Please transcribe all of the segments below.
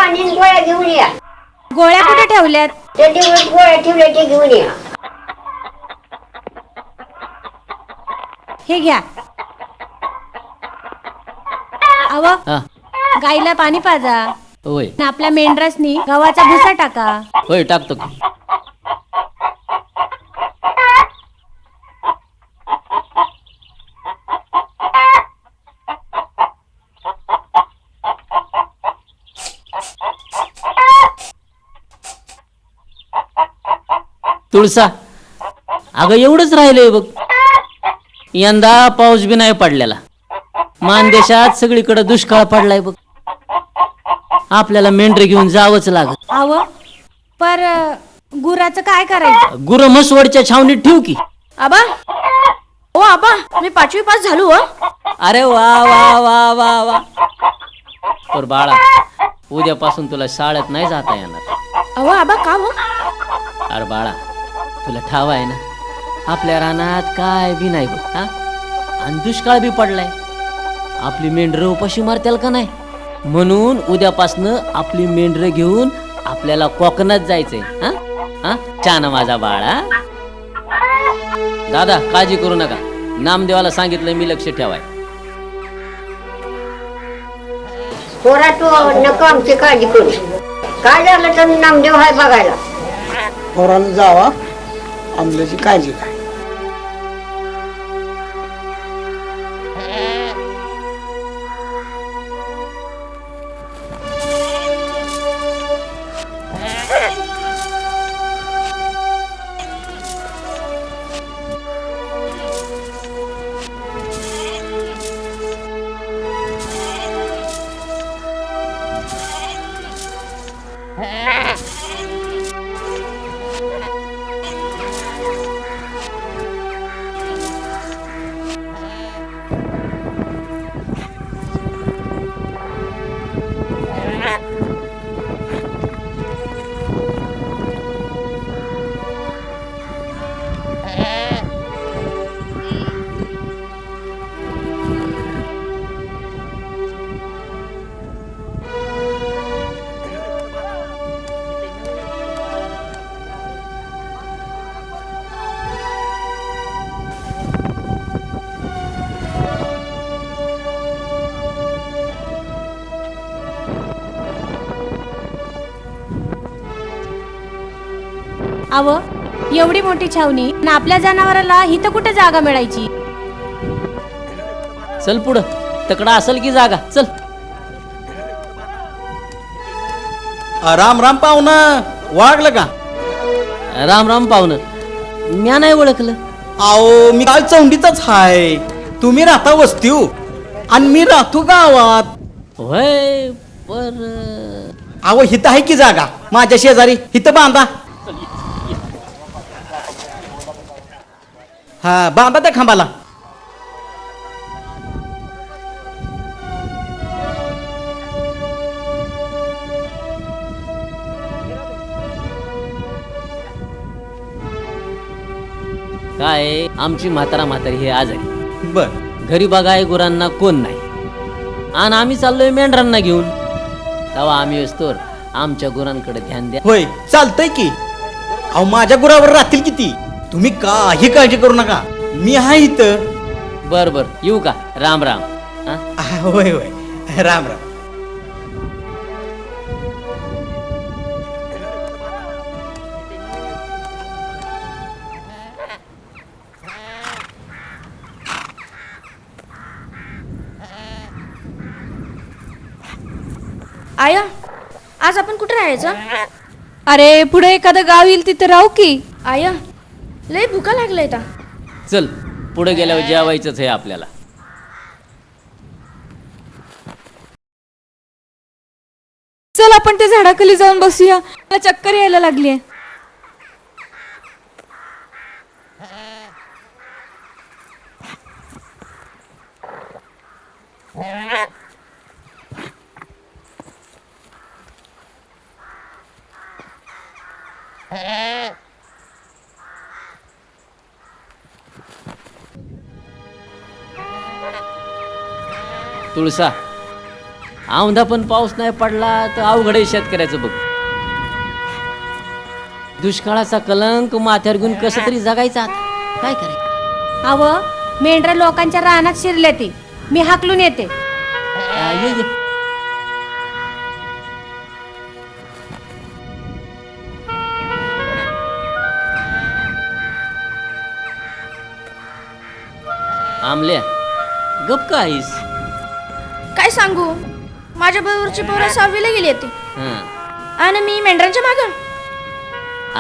पाणी आणि गोळ्या घेऊन या. गोळ्या कुठे ठेवल्यात? त्या दिवस गोळ्या ठेवल्या ते घेऊन या. हे घ्या. अव हा गाईला पाणी पाजा. होय आपल्या मेंढरासनी गव्हाचा भुसा टाका. होय टाकतो की. तुळसा अगं एवढंच राहिलंय बघ. यंदा पाऊस बी नाही पडलेला. मानदेशात सगळीकडे दुष्काळ पडलाय बघ. आपल्याला मेंढरे घेऊन जावंच लागत. अव पर गुराचं काय करायचं? गुरं म्हसवडच्या छावणीत ठेवू की. आबा ओ आबा मी 5वी पास झालो. अरे वा वा वा वा वा. पर बाळा उद्यापासून तुला शाळेत नाही जाता येणार. अहो आबा का हो? अरे बाळा तुला ठाव आहे ना आपल्या रानात काय बी नाही बघ. हा आणि दुष्काळ बी पडलाय. आपली मेंढरं उपाशी मारतील का नाही. म्हणून उद्यापासनं आपली मेंढरं घेऊन आपल्याला कोकणात जायचंय. हा हा छान माझा बाळा. दादा काळजी करू नका. नामदेवाला सांगितलं मी लक्ष ठेवाय. पोरा तू नको आमची काळजी करू. काय झालं तर नामदेव हाय बघायला. पोरानं जावा आमल्याची काळजी काय. अव एवढी मोठी छावणी आणि आपल्या जनावराला इथं कुठे जागा मिळायची? चल पुढं तकडा असेल की जागा. चल. राम राम पाहुणं वागलं का? राम राम पाहुणं. म्या नाही ओळखलं. आओ मी काल चौंडीचाच हाय. तुम्ही राहता वस्तीव आणि मी राहतो गावात. होय पर अहो हिथं आहे की जागा माझ्या शेजारी. हिथं बांधा. हा बांधा त्या खांबाला. काय आमची म्हातारा म्हातारी हे आज आहे. बर घरी बघाय गुरांना कोण नाही आणि आम्ही चाललोय मेंढरांना घेऊन. तेव्हा आम्ही असतो आमच्या गुरांकडे ध्यान द्या. होय चालतंय की. अहो माझ्या गुरावर राहतील किती. तुम्ही काही काळजी करू नका. मी आहे इथं. बर बर येऊ का? राम राम. हा? होय होय राम राम. आया आज आपण कुठे राहायचं? अरे पुढे एखादं गाव येईल तिथे राहू की. आया लय भुका लागलाय ता. चल पुढे गेल्यावर जेवायचंच आहे आपल्याला. चल आपण त्या झाडाखाली जाऊन बसूया. मला चक्कर यायला लागलीये. तुळसा औंधा पण पाऊस नाही पडला तर अवघड आहे शेतकऱ्याचं बघ. दुष्काळाचा कलंक माथ्यावर घेऊन कसं तरी जगायचं आता काय करायचं. अव मेंढर लोकांच्या रानात शिरले ती, मी हाकलून येते. ये. आमल्या गप का आहेस? काय सांगू, माझ्या बरोबरची पोरं 6वीला गेली होती हं. आणि मी मेंढरांच्या मागं.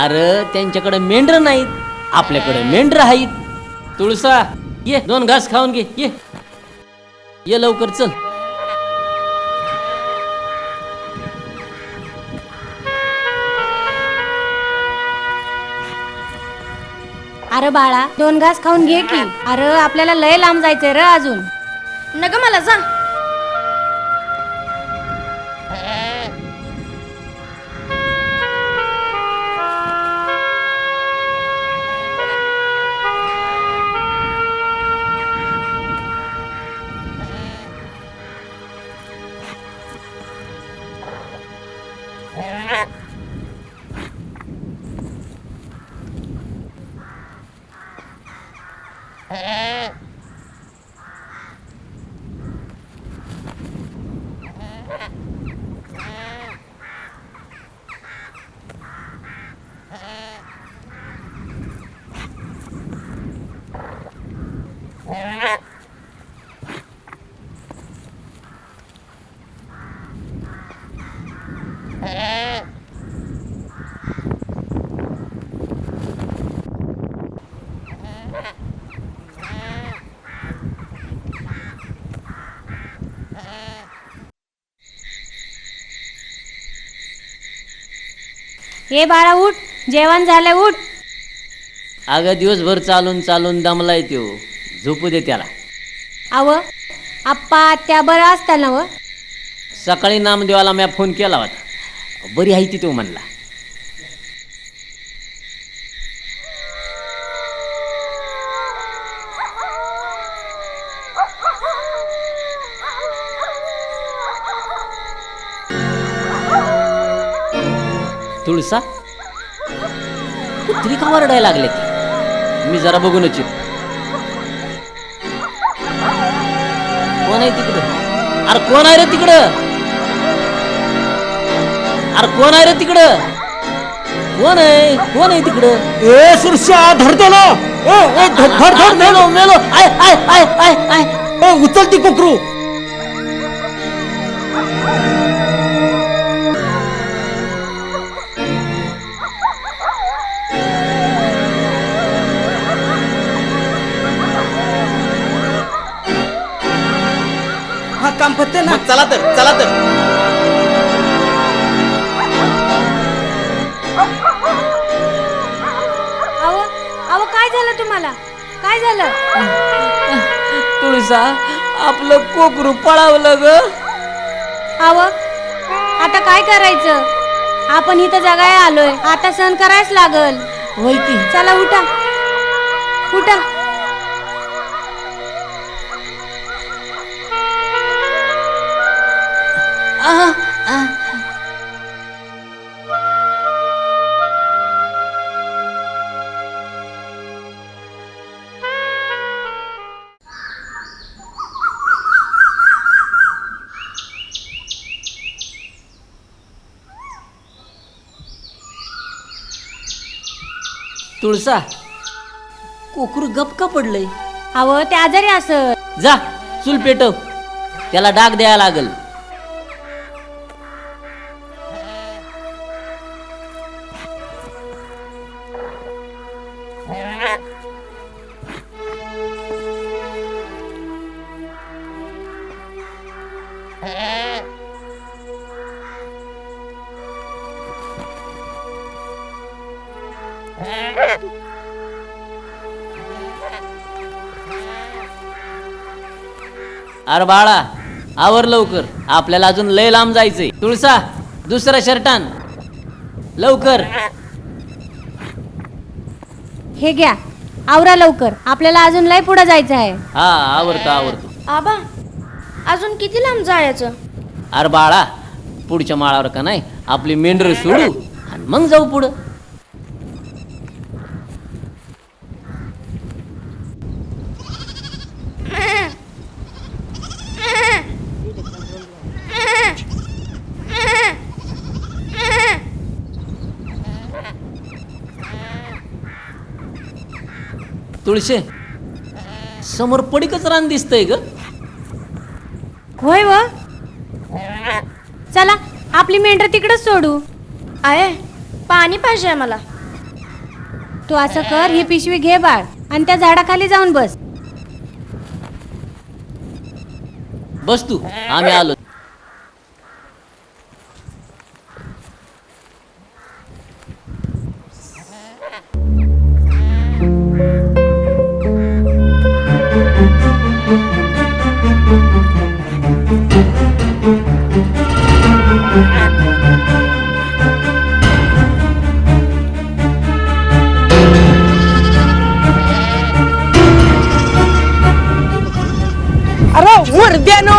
अरे त्यांच्याकडे मेंढर नाहीत, आपल्याकडे मेंढर आहेत. तुळसा ये 2 घास खाऊन घे. ये लवकर चल. अरे बाळा 2 घास खाऊन घे की. अरे आपल्याला लय लांब जायचंय र अजून. नग मला जा. हे बाळा उठ, जेवण झालंय उठ. अगं दिवसभर चालून चालून दमलाय त्यो, झोपू दे त्याला. अव आप्पा त्या बरं असता ना व. सकाळी नामदेवाला मी फोन केला होता, बरी आहे ती तो म्हणला. तुळसा कुत्री का वरडायला लागले ती? मी जरा बघूनच येतो. कोण आहे तिकडं? अरे कोण आहे रे तिकडं? अरे कोण आहे रे तिकडं? कोण आहे तिकडं? ए सुरशा धरतो ना. धर मेलो मेलो. I I I I I. उचल ती कोकरू. हा काम पत्ते ना. मग चला तर अव अव काय झालं तुम्हाला? काय झालं? तुळसा आपलं कोकरू पळावलं ग. अव आता काय करायचं? आपण इथं जगायला आलोय, आता सहन करायच लागल. होय की. चला उठा उठा. तुळसा कोकरू गप का पडलंय? अव ते आजारी असत. जा चूल पेटव, त्याला डाग द्यायला लागल. अरे बाळा आवर लवकर, आपल्याला अजून लय लांब जायचंय. तुळसा दुसरा शर्ट आण लवकर. हे घ्या, आवरा लवकर, आपल्याला अजून लय पुढे जायचं आहे. हा आवरतो. आबा अजून किती लांब जायचं? अरे बाळा, पुढच्या माळावर का नाही आपली मेंढर सोडू आणि मग जाऊ पुढं. तुळशे, समोर पडीकच रान दिसतंय ग. होय व. चला आपली मेंढर तिकडच सोडू. आहे पाणी पाहिजे मला. तू असं कर, ही पिशवी घे बाळ आणि त्या झाडाखाली जाऊन बस. बस तू, आम्ही आलो. अरे वर्द्यानो